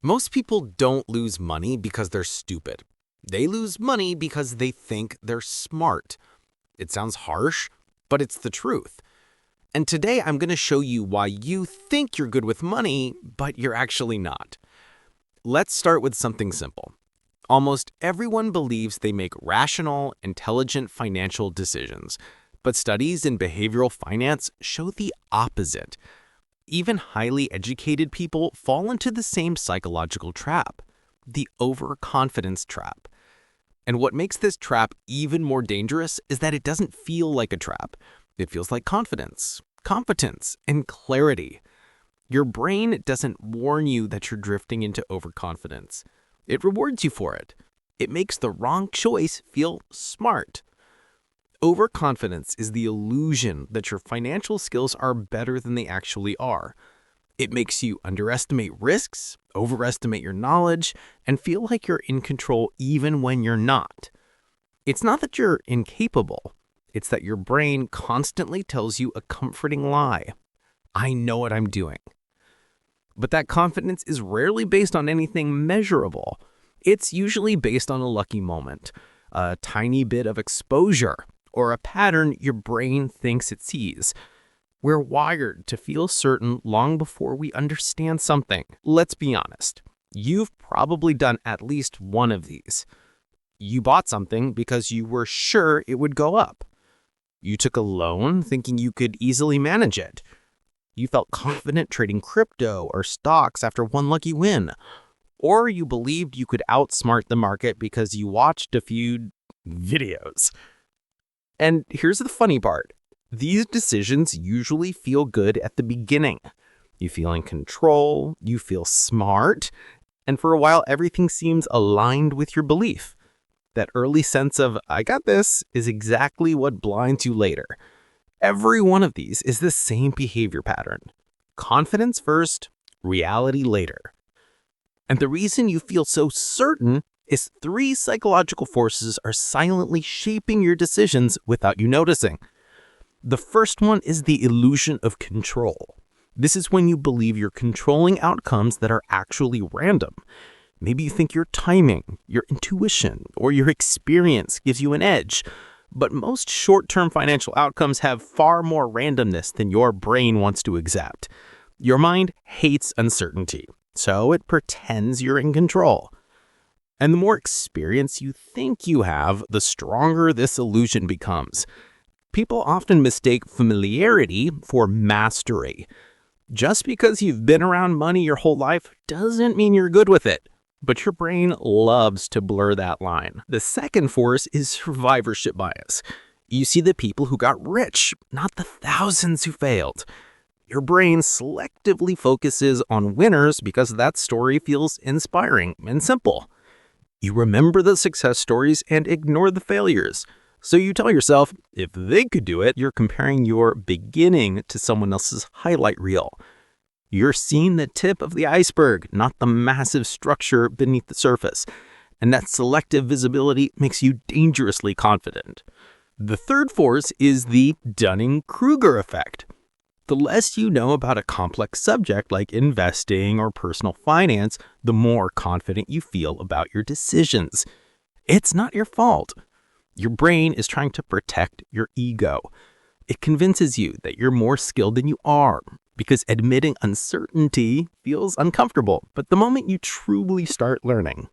Most people don't lose money because they're stupid. They lose money because they think they're smart. It sounds harsh, but it's the truth. And today I'm going to show you why you think you're good with money, but you're actually not. Let's start with something simple. Almost everyone believes they make rational, intelligent financial decisions, but studies in behavioral finance show the opposite. Even highly educated people fall into the same psychological trap, the overconfidence trap. And what makes this trap even more dangerous is that it doesn't feel like a trap. It feels like confidence, competence, and clarity. Your brain doesn't warn you that you're drifting into overconfidence. It rewards you for it. It makes the wrong choice feel smart. Overconfidence is the illusion that your financial skills are better than they actually are. It makes you underestimate risks, overestimate your knowledge, and feel like you're in control even when you're not. It's not that you're incapable. It's that your brain constantly tells you a comforting lie. I know what I'm doing. But that confidence is rarely based on anything measurable. It's usually based on a lucky moment, a tiny bit of exposure, or a pattern your brain thinks it sees. We're wired to feel certain long before we understand something. Let's be honest. You've probably done at least one of these. You bought something because you were sure it would go up. You took a loan thinking you could easily manage it. You felt confident trading crypto or stocks after one lucky win. Or you believed you could outsmart the market because you watched a few videos. And here's the funny part. These decisions usually feel good at the beginning. You feel in control, you feel smart, and for a while everything seems aligned with your belief. That early sense of, I got this, is exactly what blinds you later. Every one of these is the same behavior pattern. Confidence first, reality later. And the reason you feel so certain is 3 psychological forces are silently shaping your decisions without you noticing. The first one is the illusion of control. This is when you believe you're controlling outcomes that are actually random. Maybe you think your timing, your intuition, or your experience gives you an edge. But most short-term financial outcomes have far more randomness than your brain wants to accept. Your mind hates uncertainty, so it pretends you're in control. And the more experience you think you have, the stronger this illusion becomes. People often mistake familiarity for mastery. Just because you've been around money your whole life doesn't mean you're good with it. But your brain loves to blur that line. The second force is survivorship bias. You see the people who got rich, not the thousands who failed. Your brain selectively focuses on winners because that story feels inspiring and simple. You remember the success stories and ignore the failures. So you tell yourself, if they could do it, you're comparing your beginning to someone else's highlight reel. You're seeing the tip of the iceberg, not the massive structure beneath the surface. And that selective visibility makes you dangerously confident. The third force is the Dunning-Kruger Effect. The less you know about a complex subject like investing or personal finance, the more confident you feel about your decisions. It's not your fault. Your brain is trying to protect your ego. It convinces you that you're more skilled than you are, because admitting uncertainty feels uncomfortable. But the moment you truly start learning,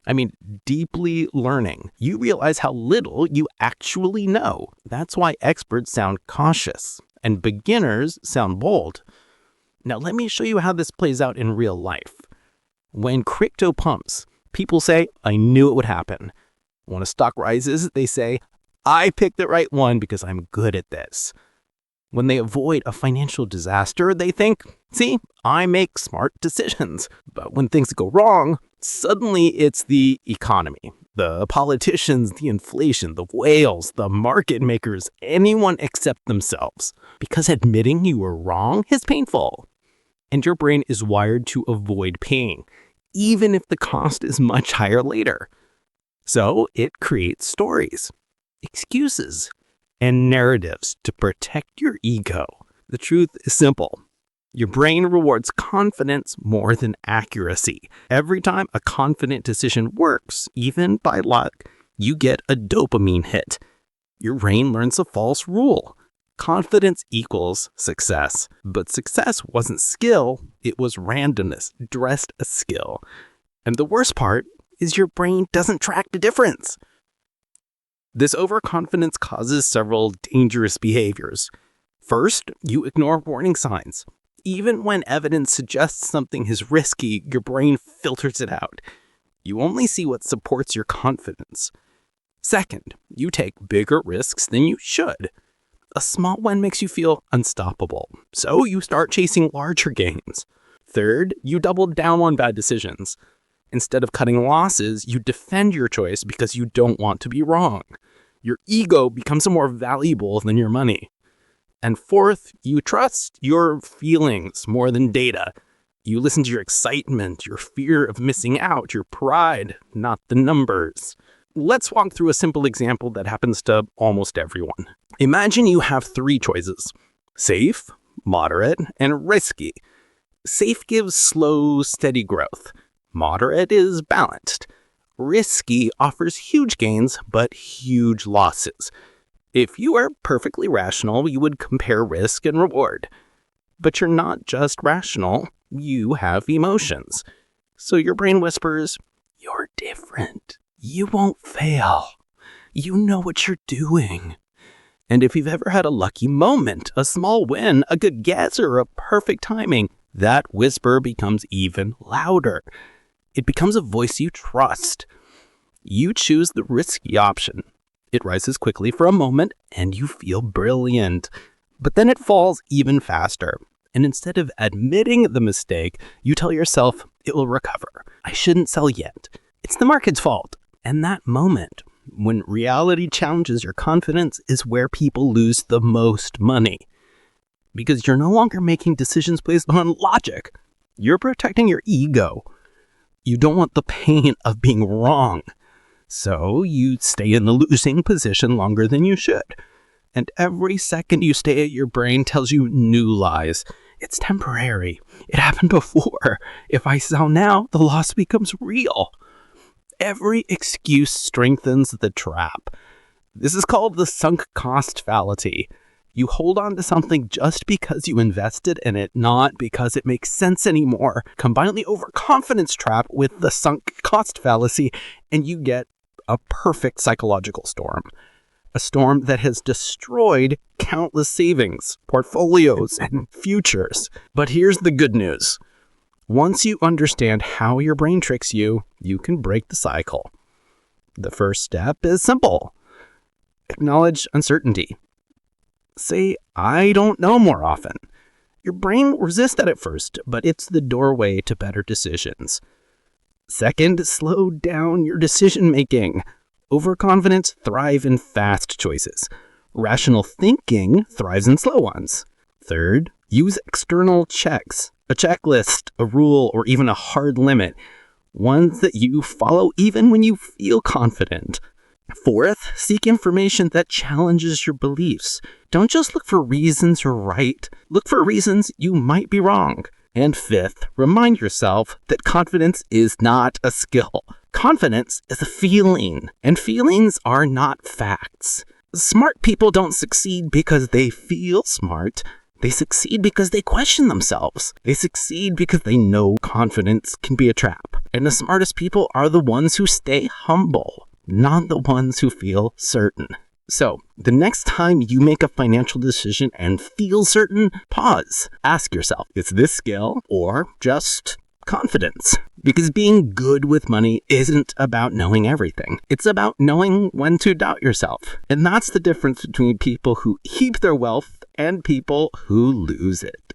deeply learning, you realize how little you actually know. That's why experts sound cautious and beginners sound bold. Now, let me show you how this plays out in real life. When crypto pumps, people say, I knew it would happen. When a stock rises, they say, I picked the right one because I'm good at this. When they avoid a financial disaster, they think, see, I make smart decisions. But when things go wrong, suddenly it's the economy, the politicians, the inflation, the whales, the market makers, anyone except themselves. Because admitting you were wrong is painful. And your brain is wired to avoid pain, even if the cost is much higher later. So it creates stories, excuses, and narratives to protect your ego. The truth is simple. Your brain rewards confidence more than accuracy. Every time a confident decision works, even by luck, you get a dopamine hit. Your brain learns a false rule. Confidence equals success. But success wasn't skill, it was randomness dressed as skill. And the worst part is your brain doesn't track the difference. This overconfidence causes several dangerous behaviors. First, you ignore warning signs. Even when evidence suggests something is risky, your brain filters it out. You only see what supports your confidence. Second, you take bigger risks than you should. A small win makes you feel unstoppable, so you start chasing larger gains. Third, you double down on bad decisions. Instead of cutting losses, you defend your choice because you don't want to be wrong. Your ego becomes more valuable than your money. And fourth, you trust your feelings more than data. You listen to your excitement, your fear of missing out, your pride, not the numbers. Let's walk through a simple example that happens to almost everyone. Imagine you have 3 choices: safe, moderate, and risky. Safe gives slow, steady growth. Moderate is balanced. Risky offers huge gains, but huge losses. If you are perfectly rational, you would compare risk and reward. But you're not just rational, you have emotions. So your brain whispers, "You're different. You won't fail. You know what you're doing." And if you've ever had a lucky moment, a small win, a good guess, or a perfect timing, that whisper becomes even louder. It becomes a voice you trust. You choose the risky option. It rises quickly for a moment, and you feel brilliant. But then it falls even faster. And instead of admitting the mistake, you tell yourself, "It will recover. I shouldn't sell yet. It's the market's fault." And that moment, when reality challenges your confidence, is where people lose the most money. Because you're no longer making decisions based on logic. You're protecting your ego. You don't want the pain of being wrong. So you stay in the losing position longer than you should. And every second you stay, your brain tells you new lies. It's temporary. It happened before. If I sell now, the loss becomes real. Every excuse strengthens the trap. This is called the sunk cost fallacy. You hold on to something just because you invested in it, not because it makes sense anymore. Combine the overconfidence trap with the sunk cost fallacy, and you get a perfect psychological storm. A storm that has destroyed countless savings, portfolios, and futures. But here's the good news. Once you understand how your brain tricks you, you can break the cycle. The first step is simple. Acknowledge uncertainty. Say, "I don't know," more often. Your brain resists that at first, but it's the doorway to better decisions. Second, slow down your decision-making. Overconfidence thrives in fast choices. Rational thinking thrives in slow ones. Third, use external checks. A checklist, a rule, or even a hard limit. Ones that you follow even when you feel confident. Fourth, seek information that challenges your beliefs. Don't just look for reasons you're right. Look for reasons you might be wrong. And fifth, remind yourself that confidence is not a skill. Confidence is a feeling, and feelings are not facts. Smart people don't succeed because they feel smart. They succeed because they question themselves. They succeed because they know confidence can be a trap. And the smartest people are the ones who stay humble, not the ones who feel certain. So, the next time you make a financial decision and feel certain, pause. Ask yourself, is this skill or just confidence? Because being good with money isn't about knowing everything. It's about knowing when to doubt yourself. And that's the difference between people who keep their wealth and people who lose it.